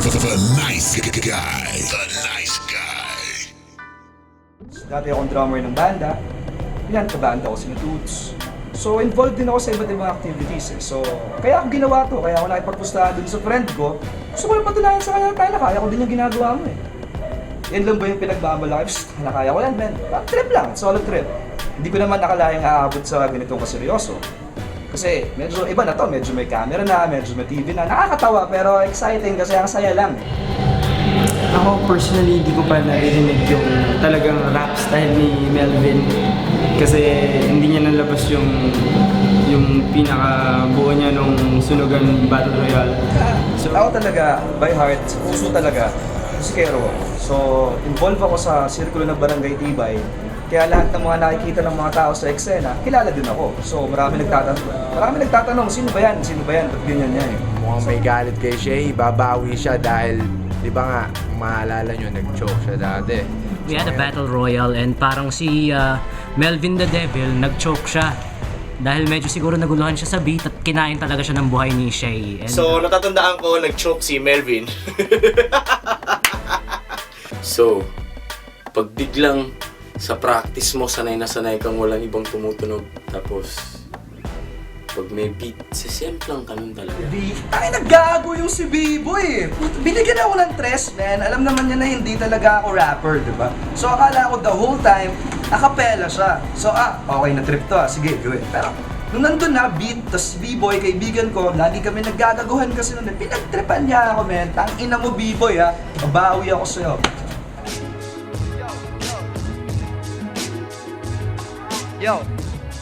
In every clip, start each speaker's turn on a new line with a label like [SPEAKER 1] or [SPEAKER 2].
[SPEAKER 1] The nice guy. The nice guy.
[SPEAKER 2] Dati akong drummer ng banda. Yan, kabanda ko sila Toots. So, involved din ako sa iba't ibang activities eh. So, kaya ako ginawa to. Kaya ako nakipagpustahan dun sa friend ko. Gusto ko lang patunayan sa kanya tayo na kaya ko din yung ginagawa mo eh. Yan lang ba yung pinagmamalaki? Psst, nakaya ko yan, man. Trip lang, solo trip. Hindi ko naman nakalayang aabot sa ganitong kaseryoso. Kasi medyo iba na to, medyo may camera na, medyo may TV na. Nakakatawa pero exciting kasi ang saya lang.
[SPEAKER 3] Ako personally, hindi ko pa naririnig yung talagang rap style ni Melvin. Kasi hindi niya nalabas yung pinaka-buo niya nung Sunugan Battle Royale.
[SPEAKER 2] So, ako talaga, by heart, puso talaga, musikero ako. So, involved ako sa sirkulo ng Barangay Tibay. Kaya lahat ng mga nakikita ng mga tao sa eksena, kilala din ako. So, marami nagtatanong, sino ba yan? Sino ba yan? Ba't ganyan niya eh?
[SPEAKER 4] Mukhang may galit kay Shay, babawi siya dahil, di ba nga, maalala nyo, nag-choke siya dati.
[SPEAKER 5] We had a battle royale and parang si Melvin the Devil nag-choke siya. Dahil medyo siguro naguluhan siya sa beat at kinain talaga siya ng buhay ni Shay. And,
[SPEAKER 6] So, natatandaan ko, nag-choke si Melvin.
[SPEAKER 7] So, pag biglang sa practice mo, sanay na sanay kang walang ibang tumutunog. Tapos, pag may beat, sisimplang ka nun talaga.
[SPEAKER 2] Ay, naggago yung si B-Boy eh. Binigyan ako ng tres, man. Alam naman niya na hindi talaga ako rapper, di ba? So, akala ko the whole time, acapella siya. So, okay na trip to sige, gawin. Pero, nung nandun na, beat, tas B-Boy, kaibigan ko, lagi kami naggagaguhan kasi nun. Pinagtripan niya ako, man. Tangina mo, B-Boy, ha. Mabawi ako sa'yo.
[SPEAKER 8] Yo,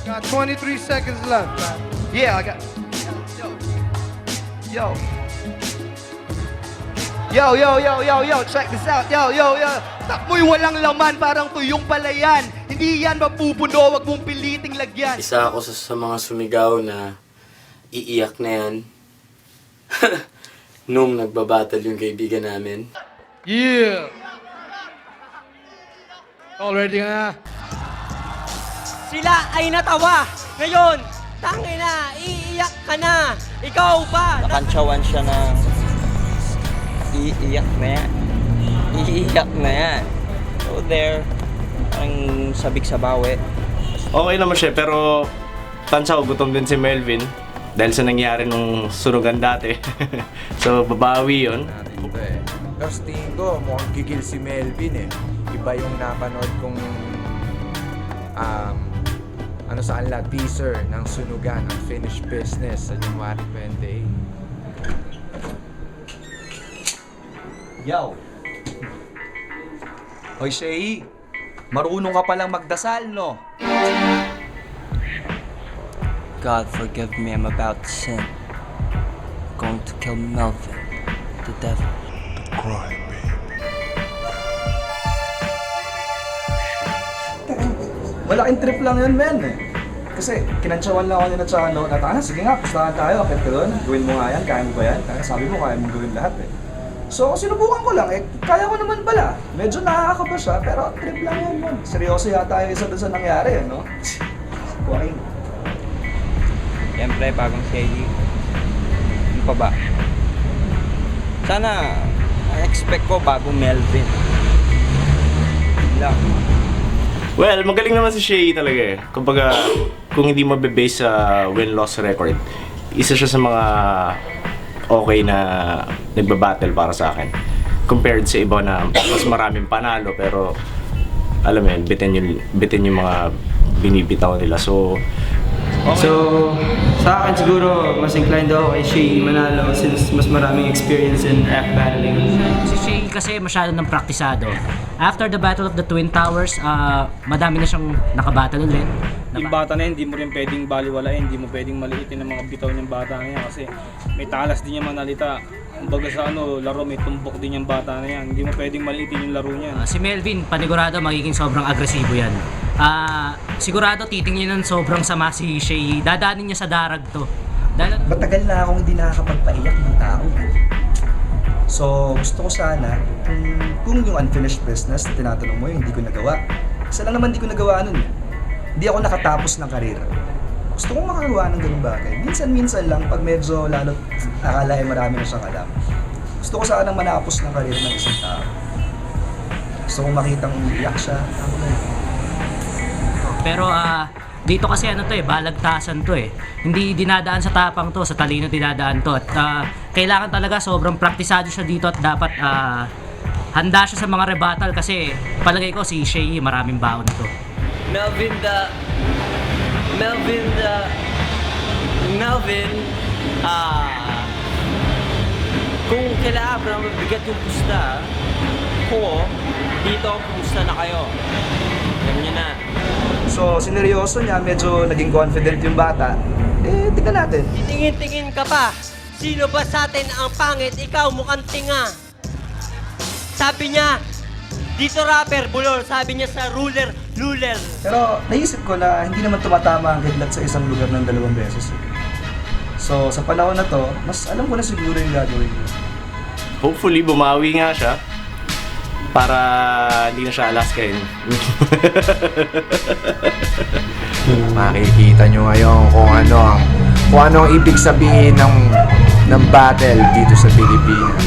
[SPEAKER 8] got 23 seconds left, man. Yeah, I got. Yo. Yo, check this out. Yo. Takbo'y walang laman, parang tuyong palayan. Hindi yan mapupuno, wag mong piliting lagyan.
[SPEAKER 7] Isa ako sa mga sumigaw na iiyak na yan. Nung nagbabattle yung kaibigan namin.
[SPEAKER 8] Yeah. Already na.
[SPEAKER 9] Sila ay natawa. Ngayon, tangina, iiyak ka na. Ikaw ba?
[SPEAKER 10] Nakantsawan siya ng iiyak na yan. Iiyak na yan. So there, ang sabik sa bawi.
[SPEAKER 6] Okay naman siya, pero tansya ko gutom din si Melvin. Dahil sa nangyari nung sunugan dati. So, babawi yun.
[SPEAKER 4] Natin ito eh. Pero sa tingin ko, mukhang gigil si Melvin eh. Iba yung napanood kong saan la teaser ng Sunugan, ang finished business sa January 28.
[SPEAKER 2] Yo! Hoy, Shay! Marunong ka palang magdasal, no?
[SPEAKER 10] God forgive me, I'm about to sin. I'm going to kill Melvin, the devil.
[SPEAKER 2] Malaking trip lang yun, men eh. Kasi kinantsawan lang ako nila sa ano, sige nga, pustahan tayo, akit ka doon, gawin mo nga yan, kaya mo ba yan? Kaya sabi mo, kaya mo gawin lahat eh. So, sinubukan ko lang eh, kaya ko naman pala. Medyo nakakaba siya, pero trip lang yun, man. Seryoso yata yung isa doon sa nangyari, eh, no? Kuwain.
[SPEAKER 10] Siyempre, bagong Shay. Ano pa ba? Sana, expect ko bagong Melvin. Lang.
[SPEAKER 6] Well, magaling naman si Shay talaga eh. Kumbaga, kung hindi mabe-base sa win-loss record, isa siya sa mga okay na nagbabattle para sa akin. Compared sa iba na mas maraming panalo, pero alam mo yun, bitin yung mga binibitaw nila. So,
[SPEAKER 3] sa akin siguro, mas inclined ako kay Shay manalo since mas maraming experience in rap battling.
[SPEAKER 5] si Shay kasi masyado ng praktisado. After the Battle of the Twin Towers, madami na siyang nakabattle ulit.
[SPEAKER 11] Yung bata na yun, hindi mo rin pwedeng baliwalain, hindi mo pwedeng maliitin ang mga bitaw niyang bata na yan kasi may talas din yung manalita. Kumbaga sa laro may tumbok din yung bata na yan, hindi mo pwedeng maliitin yung laro niyan.
[SPEAKER 5] Si Melvin, panigurado magiging sobrang agresibo yan. Sigurado titingin ng sobrang sama si Shay, dadaanin niya sa darag to.
[SPEAKER 2] Matagal na akong hindi nakakapagpaiyak ng tao. So, gusto ko sana, kung yung unfinished business na tinatanong mo, hindi ko nagawa. Isa lang naman hindi ko nagawa nun eh. Hindi ako nakatapos ng karera. Gusto kong makagawa ng ganung bagay. Minsan-minsan lang, pag medyo lalo akala marami na siyang alam. Gusto ko sanang manapos ng karir ng isang tao. Gusto kong makitang umiiyak siya. Ako na yun.
[SPEAKER 5] Pero dito kasi ano to balagtasan to Hindi dinadaan sa tapang to, sa talino dinadaan to. At kailangan talaga sobrang praktisado siya dito at dapat handa siya sa mga rebuttal kasi palagay ko si Shay maraming baon to.
[SPEAKER 9] Melvin, kung kailangan mabigat yung pusta, ko, dito ang pusta na kayo. Alam niyo na.
[SPEAKER 2] So, sineryoso niya, medyo naging confident yung bata. Tignan natin.
[SPEAKER 9] Tingin-tingin ka pa. Sino ba sa atin ang pangit? Ikaw mukhang tinga. Sabi niya, dito rapper, bulol. Sabi niya sa ruler.
[SPEAKER 2] Pero naisip ko na hindi naman tumatama ang kidlat sa isang lugar ng 2 beses. So, sa panahon na to, mas alam ko na siguro yung gagawin ko.
[SPEAKER 6] Hopefully, bumawi nga siya para hindi na siya alaskain.
[SPEAKER 4] Makikita nyo ngayon kung ano ang ibig sabihin ng battle dito sa Pilipinas.